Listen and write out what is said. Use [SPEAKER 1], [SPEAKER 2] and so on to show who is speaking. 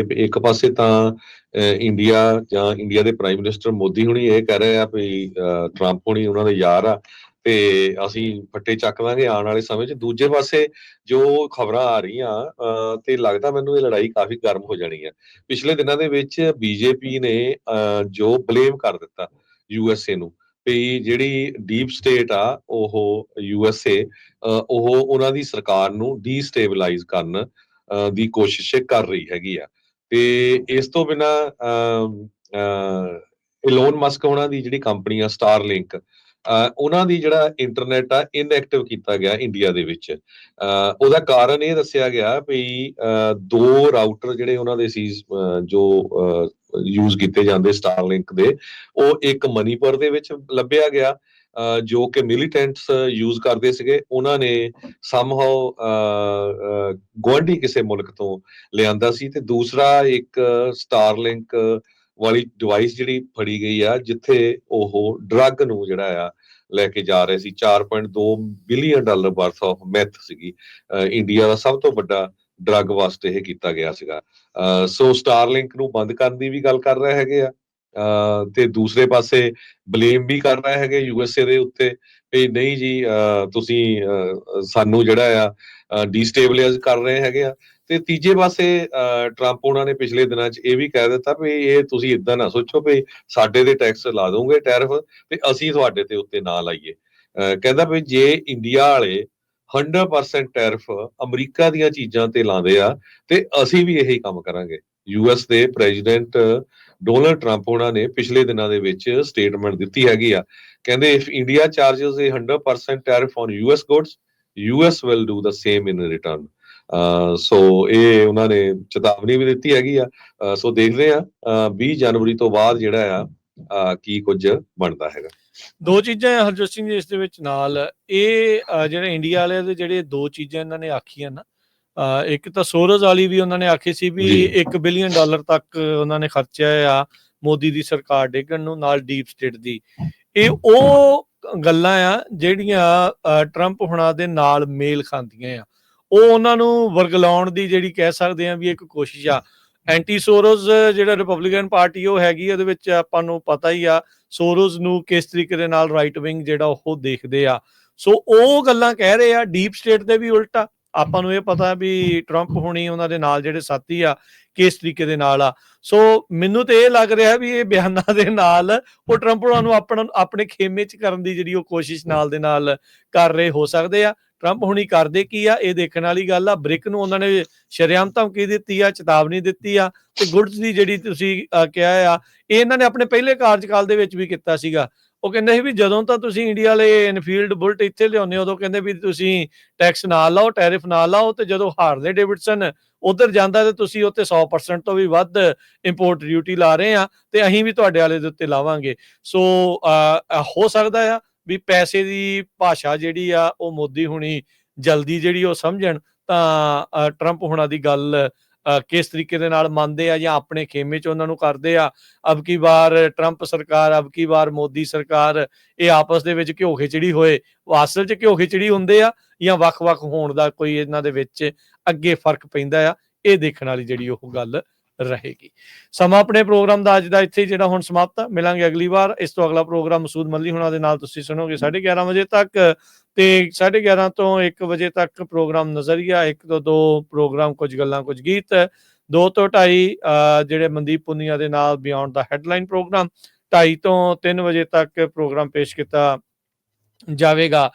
[SPEAKER 1] ਕਰੀਏ। ਇੱਕ ਪਾਸੇ ਤਾਂ ਇੰਡੀਆ ਜਾਂ ਇੰਡੀਆ ਦੇ ਪ੍ਰਾਈਮ ਮਿਨਿਸਟਰ ਮੋਦੀ ਹੁਣੀ ਇਹ ਕਹਿ ਰਹੇ ਆ ਵੀ ਟਰੰਪ ਹੁਣੀ ਉਹਨਾਂ ਦੇ ਯਾਰ ਆ ਤੇ ਅਸੀਂ ਫੱਟੇ ਚੱਕ ਦਾਂਗੇ ਆਉਣ ਵਾਲੇ ਸਮੇਂ 'ਚ। ਦੂਜੇ ਪਾਸੇ ਜੋ ਖਬਰਾਂ ਆ ਰਹੀਆਂ ਤੇ ਲੱਗਦਾ ਮੈਨੂੰ ਇਹ ਲੜਾਈ ਕਾਫੀ ਗਰਮ ਹੋ ਜਾਣੀ ਹੈ। ਪਿਛਲੇ ਦਿਨਾਂ ਦੇ ਵਿੱਚ ਬੀਜੇਪੀ ਨੇ ਜੋ ਬਲੇਮ ਕਰ ਦਿੱਤਾ USA ਨੂੰ ਵੀ ਜਿਹੜੀ ਡੀਪ ਸਟੇਟ ਆ ਉਹ USA ਉਹ ਉਹਨਾਂ ਦੀ ਸਰਕਾਰ ਨੂੰ ਡੀਸਟੇਬਲਾਈਜ਼ ਕਰਨ ਦੀ ਕੋਸ਼ਿਸ਼ ਕਰ ਰਹੀ ਹੈਗੀ ਆ। ਤੇ ਇਸ ਤੋਂ ਬਿਨਾ ਇਲੋਨ ਮਸਕ ਉਹਨਾਂ ਦੀ ਜਿਹੜੀ ਕੰਪਨੀ ਆ ਸਟਾਰਲਿੰਕ ਉਹਨਾਂ ਦੀ ਜਿਹੜਾ ਇੰਟਰਨੈਟ ਆ ਇਨਐਕਟਿਵ ਕੀਤਾ ਗਿਆ ਇੰਡੀਆ ਦੇ ਵਿੱਚ। ਉਹਦਾ ਕਾਰਨ ਇਹ ਦੱਸਿਆ ਗਿਆ ਵੀ 2 ਰਾਊਟਰ ਜਿਹੜੇ ਉਹਨਾਂ ਦੇ ਸੀ ਜੋ ਯੂਜ਼ ਕੀਤੇ ਜਾਂਦੇ ਸਟਾਰਲਿੰਕ ਦੇ, ਉਹ ਇੱਕ ਮਨੀਪੁਰ ਦੇ ਵਿੱਚ ਲੱਭਿਆ ਗਿਆ ਜੋ ਕਿ ਮਿਲੀਟੈਂਟਸ ਯੂਜ਼ ਕਰਦੇ ਸੀਗੇ। ਉਹਨਾਂ ਨੇ ਸਮਹਾਉ ਗੁਆਂਢੀ ਕਿਸੇ ਮੁਲਕ ਤੋਂ ਲਿਆਂਦਾ ਸੀ। ਤੇ ਦੂਸਰਾ ਇੱਕ ਸਟਾਰਲਿੰਕ ਵਾਲੀ ਡਿਵਾਈਸ ਜਿਹੜੀ ਫੜੀ ਗਈ ਆ ਜਿੱਥੇ ਉਹ ਡਰੱਗ ਨੂੰ ਜਿਹੜਾ ਆ ਲੈ ਕੇ ਜਾ ਰਹੇ ਸੀ। $4.2 ਬਿਲੀਅਨ ਵਰਥ ਆਫ ਮੈਥ ਸੀਗੀ। ਇੰਡੀਆ ਦਾ ਸਭ ਤੋਂ ਵੱਡਾ ਡਰੱਗ ਵਾਸਤੇ ਇਹ ਕੀਤਾ ਗਿਆ ਸੀਗਾ। ਸੋ ਸਟਾਰਲਿੰਕ ਨੂੰ ਬੰਦ ਕਰਨ ਦੀ ਵੀ ਗੱਲ ਕਰ ਰਹੇ ਹੈਗੇ ਆ ਤੇ ਦੂਸਰੇ ਪਾਸੇ ਬਲੇਮ ਵੀ ਕਰ ਰਹੇ ਹੈਗੇ USA ਦੇ ਉੱਤੇ ਵੀ ਨਹੀਂ ਜੀ ਤੁਸੀਂ ਸਾਨੂੰ ਜਿਹੜਾ ਆ ਡੀਸਟੇਬਲਾਈਜ਼ ਕਰ ਰਹੇ ਹੈਗੇ ਆ। ਤੇ ਤੀਜੇ ਪਾਸੇ ਟਰੰਪ ਉਹਨਾਂ ਨੇ ਪਿਛਲੇ ਦਿਨਾਂ 'ਚ ਇਹ ਵੀ ਕਹਿ ਦਿੱਤਾ ਵੀ ਇਹ ਤੁਸੀਂ ਏਦਾਂ ਨਾ ਸੋਚੋ ਵੀ ਸਾਡੇ ਤੇ ਟੈਕਸ ਲਾ ਦੋਗੇ ਟੈਰਿਫ ਤੇ ਅਸੀਂ ਤੁਹਾਡੇ ਤੇ ਉੱਤੇ ਨਾ ਲਾਈਏ। ਕਹਿੰਦਾ ਵੀ ਜੇ ਇੰਡੀਆ ਵਾਲੇ 100% ਟੈਰਿਫ ਅਮਰੀਕਾ ਦੀਆਂ ਚੀਜ਼ਾਂ ਤੇ ਲਾਉਂਦੇ ਆ ਤੇ ਅਸੀਂ ਵੀ ਇਹੀ ਕੰਮ ਕਰਾਂਗੇ। US ਦੇ ਪ੍ਰੈਜ਼ੀਡੈਂਟ ਡੋਨਲਡ ਟਰੰਪ ਉਹਨਾਂ ਨੇ ਪਿਛਲੇ ਦਿਨਾਂ ਦੇ ਵਿੱਚ ਸਟੇਟਮੈਂਟ ਦਿੱਤੀ ਹੈਗੀ ਆ। ਕਹਿੰਦੇ if India charges a 100% tariff on US goods US will do the same in return। ਸੋ ਇਹ ਉਹਨਾਂ ਨੇ ਚੇਤਾਵਨੀ ਵੀ ਦਿੱਤੀ ਹੈਗੀ ਆ। ਸੋ ਦੇਖਦੇ ਆ 20 ਜਨਵਰੀ ਤੋਂ ਬਾਅਦ ਜਿਹੜਾ ਆ ਕੀ ਕੁਝ ਬਣਦਾ ਹੈਗਾ।
[SPEAKER 2] 2 ਚੀਜ਼ਾਂ ਹਰਜੋਤ ਸਿੰਘ ਜੀ ਇਸ ਦੇ ਵਿੱਚ ਨਾਲ ਇਹ ਜਿਹੜੇ ਇੰਡੀਆ ਵਾਲਿਆਂ ਦੇ ਜਿਹੜੇ 2 ਚੀਜ਼ਾਂ ਇਹਨਾਂ ਨੇ ਆਖੀਆਂ ਨਾ, ਇੱਕ ਤਾਂ ਸੋਰਸ ਵਾਲੀ ਵੀ ਉਹਨਾਂ ਨੇ ਆਖੀ ਸੀ ਵੀ $1 ਬਿਲੀਅਨ ਤੱਕ ਉਹਨਾਂ ਨੇ ਖਰਚਿਆ ਆ ਮੋਦੀ ਦੀ ਸਰਕਾਰ ਡੇਗਣ ਨੂੰ, ਨਾਲ ਡੀਪ ਸਟੇਟ ਦੀ। ਇਹ ਉਹ ਗੱਲਾਂ ਆ ਜਿਹੜੀਆਂ ਟਰੰਪ ਹੁਣਾਂ ਦੇ ਨਾਲ ਮੇਲ ਖਾਂਦੀਆਂ ਆ। ਉਹ ਉਹਨਾਂ ਨੂੰ ਵਰਗਲਾਉਣ ਦੀ ਜਿਹੜੀ ਕਹਿ ਸਕਦੇ ਆ ਵੀ ਇੱਕ ਕੋਸ਼ਿਸ਼ ਆ। ਐਂਟੀ ਸੋਰਸ ਜਿਹੜਾ ਰਿਪਬਲਿਕਨ ਪਾਰਟੀ ਉਹ ਹੈਗੀ, ਉਹਦੇ ਵਿੱਚ ਆਪਾਂ ਨੂੰ ਪਤਾ ਹੀ ਆ ਸੋਰਸ ਨੂੰ ਕਿਸ ਤਰੀਕੇ ਦੇ ਨਾਲ ਰਾਈਟ ਵਿੰਗ ਜਿਹੜਾ ਉਹ ਦੇਖਦੇ ਆ। ਸੋ ਉਹ ਗੱਲਾਂ ਕਹਿ ਰਹੇ ਆ। ਡੀਪ ਸਟੇਟ ਦੇ ਵੀ ਉਲਟਾ ਆਪਾਂ ਨੂੰ ਇਹ ਪਤਾ ਵੀ ਟਰੰਪ ਹੁਣੀ ਉਹਨਾਂ ਦੇ ਨਾਲ ਜਿਹੜੇ ਸਾਥੀ ਆ ਕਿਸ ਤਰੀਕੇ ਦੇ ਨਾਲ ਆ। ਸੋ ਮੈਨੂੰ ਤੇ ਇਹ ਲੱਗ ਰਿਹਾ ਵੀ ਇਹ ਬਿਆਨਾਂ ਦੇ ਨਾਲ ਉਹ ਟਰੰਪ ਉਹਨਾਂ ਨੂੰ ਆਪਣੇ ਖੇਮੇ 'ਚ ਕਰਨ ਦੀ ਜਿਹੜੀ ਉਹ ਕੋਸ਼ਿਸ਼ ਨਾਲ ਦੇ ਨਾਲ ਕਰ ਰਹੇ ਹੋ ਸਕਦੇ ਆ। ਟਰੰਪ ਹੁਣੀ ਕਰਦੇ ਕੀ ਆ ਇਹ ਦੇਖਣ ਵਾਲੀ ਗੱਲ ਆ। ਬ੍ਰਿਕ ਨੂੰ ਉਹਨਾਂ ਨੇ ਸ਼ਰੇਆਮ ਧਮਕੀ ਦਿੱਤੀ ਆ, ਚੇਤਾਵਨੀ ਦਿੱਤੀ ਆ। ਤੇ ਗੁੱਡਸ ਦੀ ਜਿਹੜੀ ਤੁਸੀਂ ਕਿਹਾ ਆ ਇਹ ਇਹਨਾਂ ਨੇ ਆਪਣੇ ਪਹਿਲੇ ਕਾਰਜਕਾਲ ਦੇ ਵਿੱਚ ਵੀ ਕੀਤਾ ਸੀਗਾ। ਉਹ ਕਹਿੰਦੇ ਸੀ ਵੀ ਜਦੋਂ ਤਾਂ ਤੁਸੀਂ ਇੰਡੀਆ ਵਾਲੇ ਇਨਫੀਲਡ ਬੁਲਟ ਇੱਥੇ ਲਿਆਉਂਦੇ ਉਦੋਂ ਕਹਿੰਦੇ ਵੀ ਤੁਸੀਂ ਟੈਕਸ ਨਾ ਲਾਓ, ਟੈਰਿਫ ਨਾ ਲਾਓ, ਤੇ ਜਦੋਂ ਹਾਰਲੇ ਡੇਵਿਡਸਨ ਉਧਰ ਜਾਂਦਾ ਤੇ ਤੁਸੀਂ ਉੱਤੇ 100% ਤੋਂ ਵੀ ਵੱਧ ਇੰਪੋਰਟ ਡਿਊਟੀ ਲਾ ਰਹੇ ਆ ਤੇ ਅਸੀਂ ਵੀ ਤੁਹਾਡੇ ਵਾਲੇ ਦੇ ਉੱਤੇ ਲਾਵਾਂਗੇ। ਸੋ ਹੋ ਸਕਦਾ ਆ ਵੀ ਪੈਸੇ ਦੀ ਭਾਸ਼ਾ ਜਿਹੜੀ ਆ ਉਹ ਮੋਦੀ ਹੁਣੀ ਜਲਦੀ ਜਿਹੜੀ ਉਹ ਸਮਝਣ ਤਾਂ ਟਰੰਪ ਹੁਣਾਂ ਦੀ ਗੱਲ ਕਿਸ ਤਰੀਕੇ ਦੇ ਨਾਲ ਮੰਨਦੇ ਆ ਜਾਂ ਆਪਣੇ ਖੇਮੇ 'ਚ ਉਹਨਾਂ ਨੂੰ ਕਰਦੇ ਆ। ਅਬ ਕੀ ਵਾਰ ਟਰੰਪ ਸਰਕਾਰ, ਅਬ ਕੀ ਵਾਰ ਮੋਦੀ ਸਰਕਾਰ, ਇਹ ਆਪਸ ਦੇ ਵਿੱਚ ਘਿਓ ਖਿਚੜੀ ਹੋਏ, ਅਸਲ 'ਚ ਘਿਓ ਖਿਚੜੀ ਹੁੰਦੇ ਆ ਜਾਂ ਵੱਖ-ਵੱਖ ਹੋਣ ਦਾ ਕੋਈ ਇਹਨਾਂ ਦੇ ਵਿੱਚ ਅੱਗੇ ਫਰਕ ਪੈਂਦਾ ਆ। ਇਹ ਦੇਖਣ ਵਾਲੀ ਜਿਹੜੀ ਉਹ ਗੱਲ ਰਹੇਗੀ। ਸਮਾਂ ਆਪਣੇ ਪ੍ਰੋਗਰਾਮ ਦਾ ਅੱਜ ਦਾ ਇੱਥੇ ਜਿਹੜਾ ਹੁਣ ਸਮਾਪਤ ਆ। ਮਿਲਾਂਗੇ ਅਗਲੀ ਵਾਰ। ਇਸ ਤੋਂ ਅਗਲਾ ਪ੍ਰੋਗਰਾਮ ਮਸੂਦ ਮੱਲੀ ਹੁਣਾਂ ਦੇ ਨਾਲ ਤੁਸੀਂ ਸੁਣੋਗੇ 11:30 ਵਜੇ ਤੱਕ ਤੇ 11:30 ਤੋਂ 1 ਵਜੇ ਤੱਕ ਪ੍ਰੋਗਰਾਮ ਨਜ਼ਰੀਆ, 1 ਤੋਂ 2 ਪ੍ਰੋਗਰਾਮ ਕੁਝ ਗੱਲਾਂ ਕੁਝ ਗੀਤ, 2 ਤੋਂ 2:30 ਜਿਹੜੇ ਮਨਦੀਪ ਪੁਨੀਆ ਦੇ ਨਾਲ ਬਿਯੋਂਡ ਦਾ ਹੈਡਲਾਈਨ ਪ੍ਰੋਗਰਾਮ, 2:30 ਤੋਂ 3 ਵਜੇ ਤੱਕ ਪ੍ਰੋਗਰਾਮ ਪੇਸ਼ ਕੀਤਾ ਜਾਵੇਗਾ